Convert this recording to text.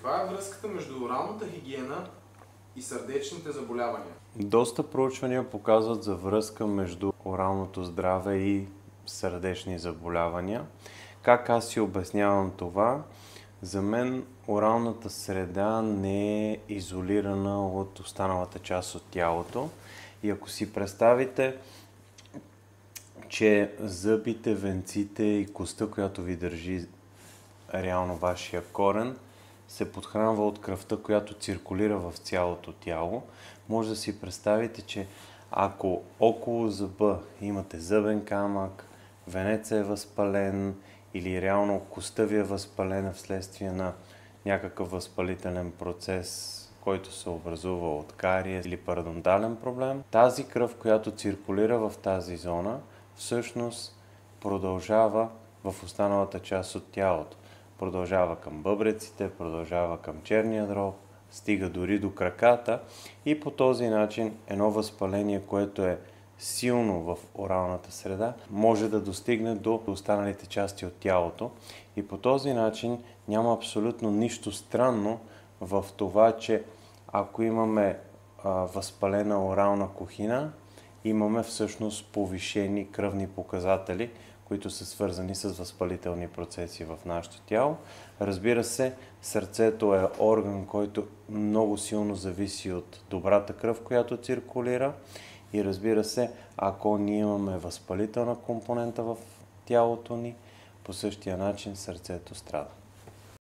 Каква е връзката между оралната хигиена и сърдечните заболявания? Доста проучвания показват за връзка между оралното здраве и сърдечни заболявания. Как аз си обяснявам това? За мен оралната среда не е изолирана от останалата част от тялото. И ако си представите, че зъбите, венците и костта, която ви държи реално вашия корен, се подхранва от кръвта, която циркулира в цялото тяло, може да си представите, че ако около зъба имате зъбен камък, венеца е възпален или реално костта ви е възпалена вследствие на някакъв възпалителен процес, който се образува от кариес или парадонтален проблем, тази кръв, която циркулира в тази зона, всъщност продължава в останалата част от тялото. Продължава към бъбреците, продължава към черния дроб, стига дори до краката и по този начин едно възпаление, което е силно в оралната среда, може да достигне до останалите части от тялото и по този начин няма абсолютно нищо странно в това, че ако имаме възпалена орална кухина, имаме всъщност повишени кръвни показатели, които са свързани с възпалителни процеси в нашето тяло. Разбира се, сърцето е орган, който много силно зависи от добрата кръв, която циркулира. И разбира се, ако ние имаме възпалителна компонента в тялото ни, по същия начин сърцето страда.